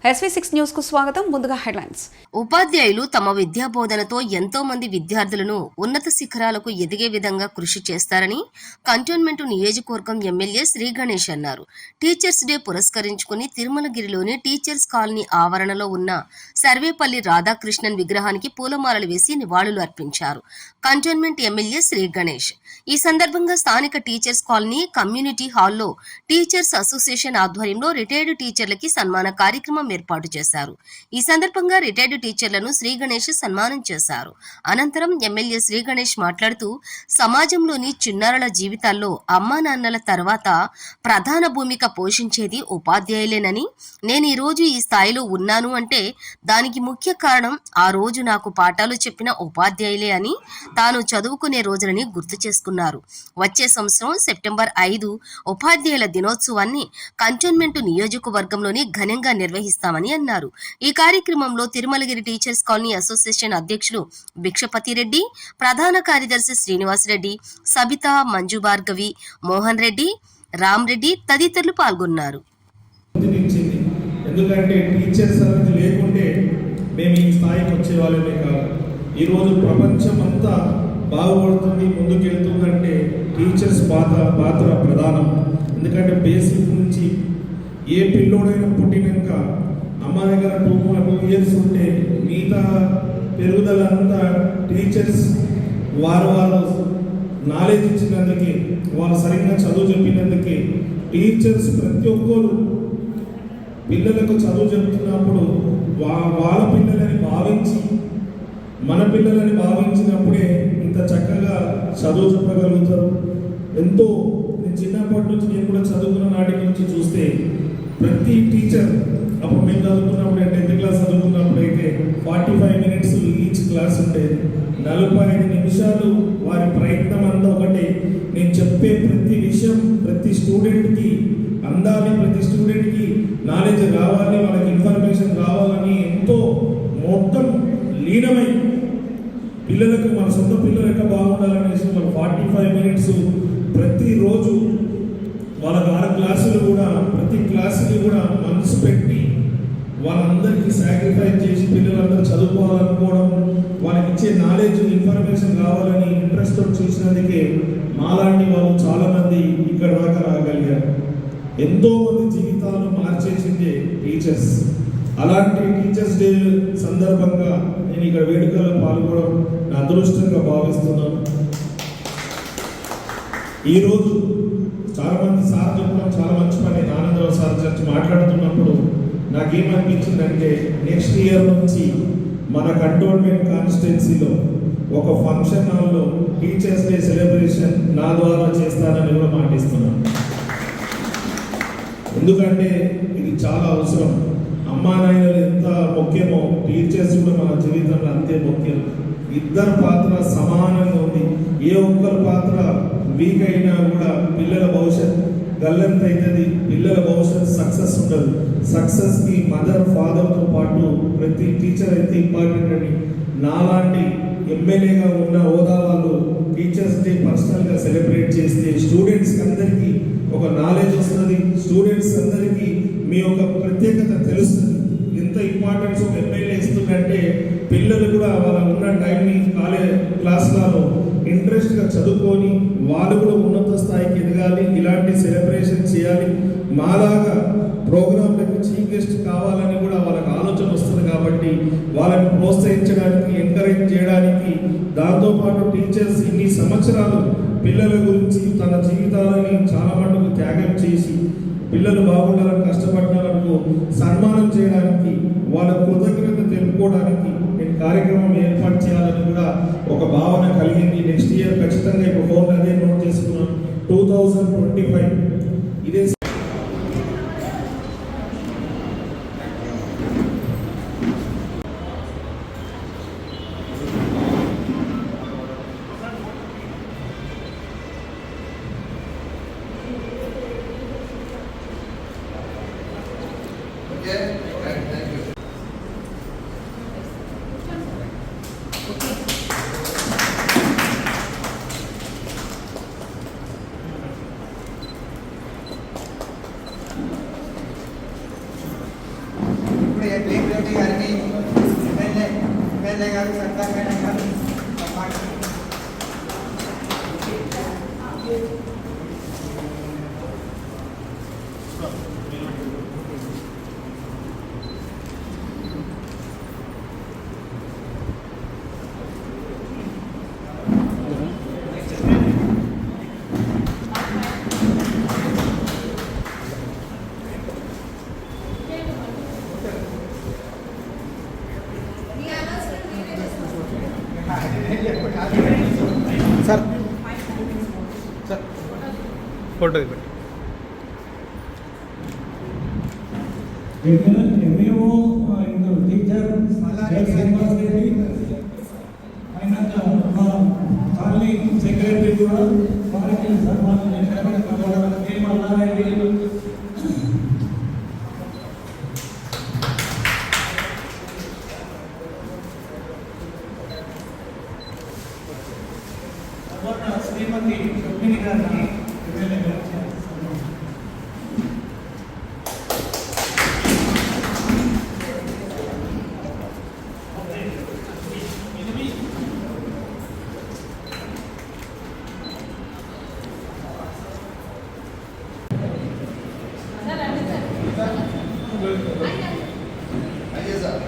SV6 news కు స్వాగతం. ముందుగా హెడ్లైన్స్. ఉపాధ్యాయులు తమ విద్యా బోధనతో ఎంతో మంది విద్యార్థులను ఉన్నత శిఖరాలకు ఎదిగే విధంగా కృషి చేస్తారని కంటోన్మెంట్ నియోజకవర్గం ఎమ్మెల్యే శ్రీ గణేష్ అన్నారు. టీచర్స్ డే పురస్కరించుకుని తిరుమలగిరిలోని టీచర్స్ కాలనీ ఆవరణలో ఉన్న సర్వేపల్లి రాధాకృష్ణన్ విగ్రహానికి పూలమాలలు వేసి నివాళులు అర్పించారు. కంటోన్మెంట్ ఎమ్మెల్యే శ్రీ గణేష్ ఈ సందర్భంగా స్థానిక టీచర్స్ కాలనీ కమ్యూనిటీ హాల్లో టీచర్స్ అసోసియేషన్ ఆధ్వర్యంలో రిటైర్డ్ టీచర్లకి సన్మాన కార్యక్రమం ఏర్పాటు చేశారు. ఈ సందర్భంగా రిటైర్డ్ టీచర్లను శ్రీ గణేష్ సన్మానం చేశారు. అనంతరం ఎమ్మెల్యే శ్రీ గణేష్ మాట్లాడుతూ సమాజంలోని చిన్నారుల జీవితాల్లో అమ్మా నాన్నల తర్వాత ప్రధాన భూమిక పోషించేది ఉపాధ్యాయులేనని, నేను ఈ రోజు ఈ స్థాయిలో ఉన్నాను అంటే దానికి ముఖ్య కారణం ఆ రోజు నాకు పాఠాలు చెప్పిన ఉపాధ్యాయులే అని తాను చదువుకునే రోజులని గుర్తు చేసుకున్నారు. వచ్చే సంవత్సరం సెప్టెంబర్ 5 ఉపాధ్యాయుల దినోత్సవాన్ని కంటోన్మెంట్ నియోజకవర్గంలోని ఘనంగా నిర్వహిస్తామని అన్నారు. ఈ కార్యక్రమంలో తిరుమలగిరి టీచర్స్ కాలనీ అసోసియేషన్ అధ్యక్షులు భిక్షపతి రెడ్డి, ప్రధాన కార్యదర్శి శ్రీనివాస్ రెడ్డి, సబిత, మంజు భార్గవి, మోహన్ రెడ్డి, రామ్ రెడ్డి తదితరులు పాల్గొన్నారు. ఎందుకంటే టీచర్స్ అనేది లేకుంటే మేము ఈ స్థాయికి వచ్చేవాళ్ళమే కాదు. ఈరోజు ప్రపంచం అంతా బాగుపడుతుంది, ముందుకెళ్తుందంటే టీచర్స్ పాత్ర ప్రధానం. ఎందుకంటే బేసిక్ నుంచి ఏ పిల్లోడైనా పుట్టినాక అమ్మ దగ్గర 2 years ఉంటే మిగతా పెరుగుదల అంతా టీచర్స్ వారు నాలెడ్జ్ ఇచ్చినందుకే, వాళ్ళు సరిగ్గా చదువు చెప్పినందుకే టీచర్స్ ప్రతి ఒక్కరు పిల్లలకు చదువు చెప్తున్నప్పుడు వాళ్ళ పిల్లలని భావించి మన పిల్లలని భావించినప్పుడే ఇంత చక్కగా చదువు చెప్పగలుగుతారు. ఎంతో చిన్నప్పటి నుంచి నేను కూడా చదువుకున్న నాటి నుంచి చూస్తే ప్రతి టీచర్ అప్పుడు మేము చదువుకున్నప్పుడు 10th క్లాస్ చదువుకున్నప్పుడు అయితే 45 minutes ఈచ్ క్లాస్ ఉండేది. 45 నిమిషాలు వారి ప్రయత్నం అంతా ఒకటి. నేను చెప్పే ప్రతి విషయం ప్రతి స్టూడెంట్కి అందాలి, ప్రతి స్టూడెంట్కి నాలెడ్జ్ రావాలి, వాళ్ళకి ఇన్ఫర్మేషన్ రావాలని ఎంతో మొత్తం లీనమై పిల్లలకు మన సొంత పిల్లలు ఎక్కడ బాగుండాలనేసి వాళ్ళు 45 minutes ప్రతిరోజు వాళ్ళకి 6 క్లాసులు కూడా ప్రతి క్లాసుకి కూడా మనసు పెట్టి వాళ్ళందరికీ సాక్రిఫైస్ చేసి పిల్లలందరూ చదువుకోవాలనుకోవడం, వాళ్ళకి ఇచ్చే నాలెడ్జ్ ఇన్ఫర్మేషన్ కావాలని ఇంట్రెస్ట్ చేసినందుకే మాలాంటి వాళ్ళు చాలామంది ఇక్కడ దాకా రాగలిగారు. ఎంతో మంది జీవితాలను మార్చేసిందే టీచర్స్. అలాంటి టీచర్స్ డే సందర్భంగా నేను ఇక్కడ వేడుకల్లో పాల్గొనడం నా అదృష్టంగా భావిస్తున్నాను. ఈరోజు చాలామంది సార్ చెప్పడం చాలా మంచి పని. ఆనందరావు సార్ చర్చ మాట్లాడుతున్నప్పుడు నాకేమనిపించిందంటే నెక్స్ట్ ఇయర్ నుంచి మన కంటోన్మెంట్ కాన్స్టిట్యున్సీలో ఒక ఫంక్షన్ హాల్లో టీచర్స్ డే సెలబ్రేషన్ నా ద్వారా చేస్తానని కూడా మాటిస్తున్నాను. ఎందుకంటే ఇది చాలా అవసరం. అమ్మా నాయనలు ఎంత ముఖ్యమో టీచర్స్ కూడా మన జీవితంలో అంతే ముఖ్యం. ఇద్దరు పాత్ర సమానంగా ఉంది. ఏ ఒక్కరి పాత్ర వీక్ అయినా కూడా పిల్లల భవిష్యత్ గల్లంత అవుతుంది, పిల్లల భవిష్యత్ సక్సెస్ ఉండదు. సక్సెస్కి మదర్ ఫాదర్తో పాటు ప్రతి టీచర్ అయితే ఇంపార్టెంట్ అని నాలాంటి ఎమ్మెల్యేగా ఉన్న హోదా వాళ్ళు టీచర్స్ డే పర్సనల్గా సెలబ్రేట్ చేస్తే స్టూడెంట్స్కి అందరికీ ఒక నాలెడ్జ్ వస్తుంది, స్టూడెంట్స్ అందరికీ మీ యొక్క ప్రత్యేకత తెలుస్తుంది. ఎంత ఇంపార్టెన్స్ ఒక ఎమ్మెల్యే ఇస్తుందంటే పిల్లలు కూడా వాళ్ళ ఉన్న టైంని క్లాసులలో ఇంట్రెస్ట్గా చదువుకొని వాళ్ళు కూడా ఉన్నత స్థాయికి ఎదగాలి, ఇలాంటి సెలబ్రేషన్ చేయాలి. మాలాగా ప్రోగ్రాంలకు చీఫ్ గెస్ట్ కావాలని కూడా వాళ్ళకి ఆలోచన వస్తుంది. కాబట్టి వాళ్ళని ప్రోత్సహించడానికి, ఎంకరేజ్ చేయడానికి, దాంతోపాటు టీచర్స్ ఇన్ని సంవత్సరాలు పిల్లల గురించి తన జీవితాలని చాలా మటుకు త్యాగం చేసి పిల్లలు బాగుండాలని కష్టపడినందుకు సన్మానం చేయడానికి, వాళ్ళ కృతజ్ఞత తెలుపుకోవడానికి నేను కార్యక్రమం ఏర్పాటు చేయాలని కూడా ఒక భావన కలిగింది. నెక్స్ట్ ఇయర్ ఖచ్చితంగా ఇప్పుడు ఫోన్ అదే నోట్ చేసుకున్నాం. 2025 ఇదే రెడ్డి గారికి ఎమ్మెల్యే గారు సర్దార్ మేడం గారు సార్ సార్ ఫోటో ఇవ్వండి. మేము టీచర్ శ్రీనివాస్ రెడ్డి అయినాక మా కాలనీ సెక్రటరీ కూడా వారికి సన్మానం చేశారు. మల్లారెడ్డి శ్రీమతి రుక్మిణి గారికి ఎమ్మెల్యే గారు అయ్యే సార్